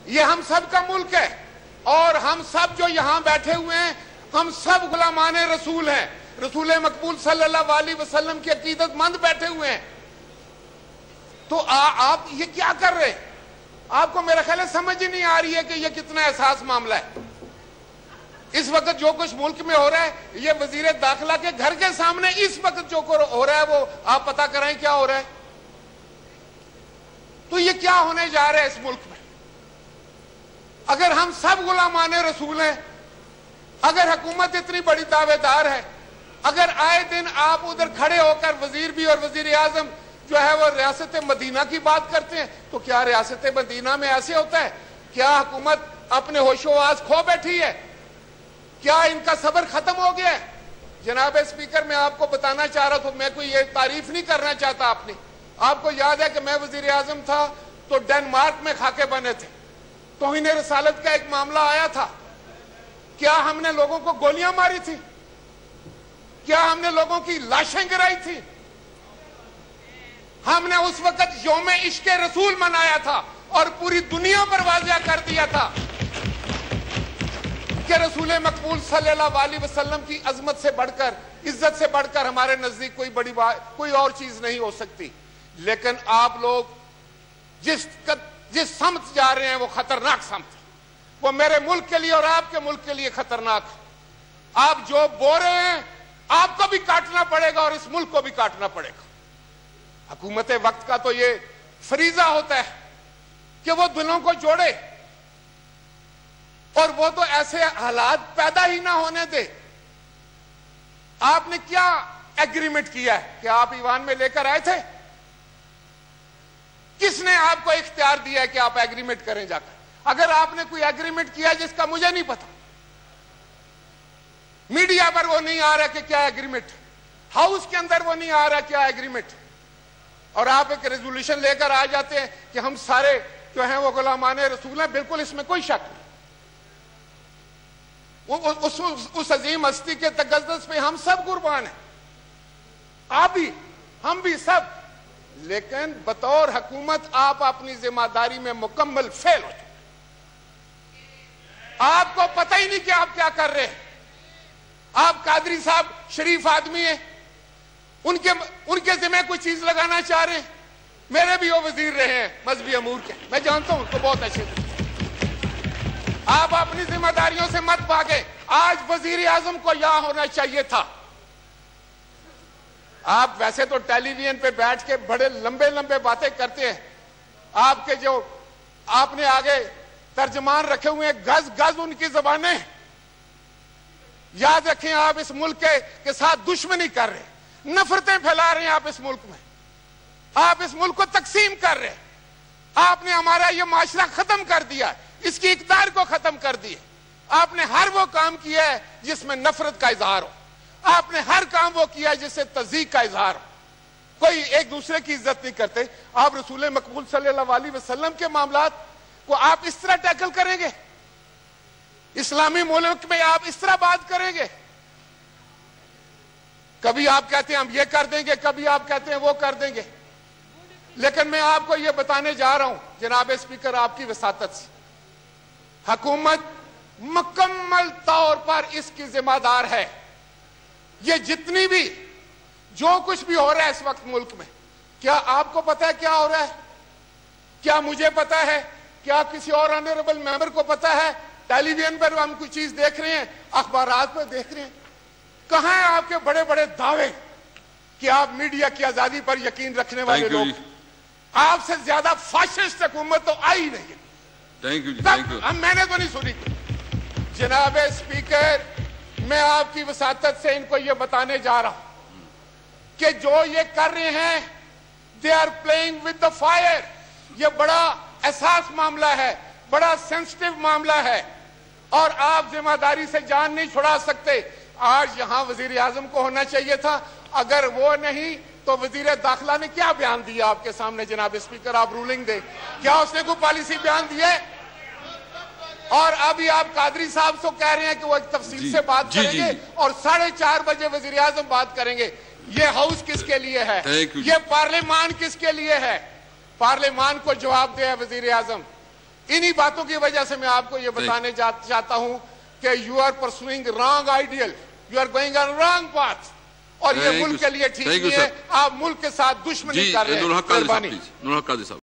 ये हम सब का मुल्क है और हम सब जो यहां बैठे हुए हैं हम सब गुलामाने रसूल हैं, रसूल मकबूल सल्लल्लाहु अलैहि वसल्लम की अकीदतमंद बैठे हुए हैं। तो आप ये क्या कर रहे हैं? आपको मेरा ख्याल है समझ ही नहीं आ रही है कि ये कितना एहसास मामला है। इस वक्त जो कुछ मुल्क में हो रहा है, ये वजीर दाखिला के घर के सामने इस वक्त जो हो रहा है वो आप पता कराएं क्या हो रहा है। तो ये क्या होने जा रहा है इस मुल्क में? अगर हम सब गुलामाने रसूल हैं, अगर हुकूमत इतनी बड़ी दावेदार है, अगर आए दिन आप उधर खड़े होकर वजीर भी और वजीर आजम जो है वो रियासत मदीना की बात करते हैं, तो क्या रियासत मदीना में ऐसे होता है? क्या हुकूमत अपने होशोआज खो बैठी है? क्या इनका सब्र खत्म हो गया है? जनाब स्पीकर, मैं आपको बताना चाह रहा था, मैं कोई ये तारीफ नहीं करना चाहता अपनी। आपको याद है कि मैं वजीर आजम था तो डेनमार्क में खाके बने थे, तौहीन रसालत का एक मामला आया था। क्या हमने लोगों को गोलियां मारी थी? क्या हमने लोगों की लाशें गिराई थी? हमने उस वक्त यौम इश्क रसूल मनाया था और पूरी दुनिया पर वाज़िया कर दिया था कि रसूल मकबूल सल्लल्लाहु अलैहि वसल्लम की अजमत से बढ़कर, इज्जत से बढ़कर हमारे नजदीक कोई बड़ी बात, कोई और चीज नहीं हो सकती। लेकिन आप लोग जिस समत जा रहे हैं वो खतरनाक समत है, वो मेरे मुल्क के लिए और आपके मुल्क के लिए खतरनाक है। आप जो बो रहे हैं आपको भी काटना पड़ेगा और इस मुल्क को भी काटना पड़ेगा। हुकूमत वक्त का तो ये फरीजा होता है कि वो दिलों को जोड़े और वो तो ऐसे हालात पैदा ही ना होने दे। आपने क्या एग्रीमेंट किया है कि आप ईवान में लेकर आए थे? किसने आपको इख्तियार दिया है कि आप एग्रीमेंट करें जाकर? अगर आपने कोई एग्रीमेंट किया जिसका मुझे नहीं पता, मीडिया पर वो नहीं आ रहा कि क्या एग्रीमेंट, हाउस के अंदर वो नहीं आ रहा क्या एग्रीमेंट, और आप एक रेजोल्यूशन लेकर आ जाते हैं कि हम सारे जो हैं वो गुलामाने रसूल हैं। बिल्कुल इसमें कोई शक नहीं। उस अजीम हस्ती के तकद्दुस पे हम सब कुर्बान हैं, आप भी, हम भी सब। लेकिन बतौर हुकूमत आप अपनी जिम्मेदारी में मुकम्मल फेल हो चुके। आपको पता ही नहीं कि आप क्या कर रहे हैं। आप कादरी साहब शरीफ आदमी हैं, उनके जिम्मे कोई चीज लगाना चाह रहे हैं। मेरे भी वो वजीर रहे हैं मजहबी अमूर के, मैं जानता हूं उनको बहुत अच्छे से। आप अपनी जिम्मेदारियों से मत भागे। आज वजीर आजम को यहां होना चाहिए था। आप वैसे तो टेलीविजन पे बैठ के बड़े लंबे लंबे बातें करते हैं, आपके जो आपने आगे तर्जमान रखे हुए हैं, गज गज उनकी जबानें। याद रखें, आप इस मुल्क के साथ दुश्मनी कर रहे हैं, नफरतें फैला रहे हैं आप इस मुल्क में, आप इस मुल्क को तकसीम कर रहे हैं। आपने हमारा ये माशरा खत्म कर दिया, इसकी इक़्तिदार को खत्म कर दिया। आपने हर वो काम किया है जिसमें नफरत का इजहार हो, आपने हर काम वो किया है जिससे तज़ीक का इजहार हो। कोई एक दूसरे की इज्जत नहीं करते। आप रसूल मकबूल सल्लल्लाहु अलैहि वसल्लम के मामलात को आप इस तरह टैकल करेंगे? इस्लामी मुल्क में आप इस तरह बात करेंगे? कभी आप कहते हैं हम ये कर देंगे, कभी आप कहते हैं वो कर देंगे। लेकिन मैं आपको ये बताने जा रहा हूं जनाब स्पीकर, आपकी वसातत से, हुकूमत मुकम्मल तौर पर इसकी जिम्मेदार है। ये जितनी भी जो कुछ भी हो रहा है इस वक्त मुल्क में, क्या आपको पता है क्या हो रहा है? क्या मुझे पता है? क्या किसी और ऑनरेबल मेंबर को पता है? टेलीविजन पर हम कुछ चीज देख रहे हैं, अखबारात पर देख रहे हैं। कहां है आपके बड़े बड़े दावे कि आप मीडिया की आजादी पर यकीन रखने वाले लोग? आपसे ज्यादा फाशिस्ट हुकूमत तो आई नहीं। Thank you. मैंने तो नहीं सुनी। जनाब स्पीकर, मैं आपकी वसातत से इनको ये बताने जा रहा हूं कि जो ये कर रहे हैं, they are playing with the fire. ये बड़ा एहसास मामला है, बड़ा सेंसिटिव मामला है और आप जिम्मेदारी से जान नहीं छुड़ा सकते। आज यहां वजीर आजम को होना चाहिए था, अगर वो नहीं तो वजीर दाखिला ने क्या बयान दिया आपके सामने? जनाब स्पीकर, आप रूलिंग दे, क्या उसने कोई पॉलिसी बयान दी है? और अभी आप कादरी साहब से कह रहे हैं कि वो एक तफसील से बात करेंगे और 4:30 बजे वजीर आजम बात करेंगे। ये हाउस किसके लिए है? ये पार्लियामान किसके लिए है? पार्लियामान को जवाब दे वजीर आजम। इन्हीं बातों की वजह से मैं आपको ये बताने चाहता हूं कि you are pursuing wrong ideal, you are going on wrong path, और ये मुल्क के लिए ठीक नहीं है। आप मुल्क के साथ दुश्मनी कर रहे हैं।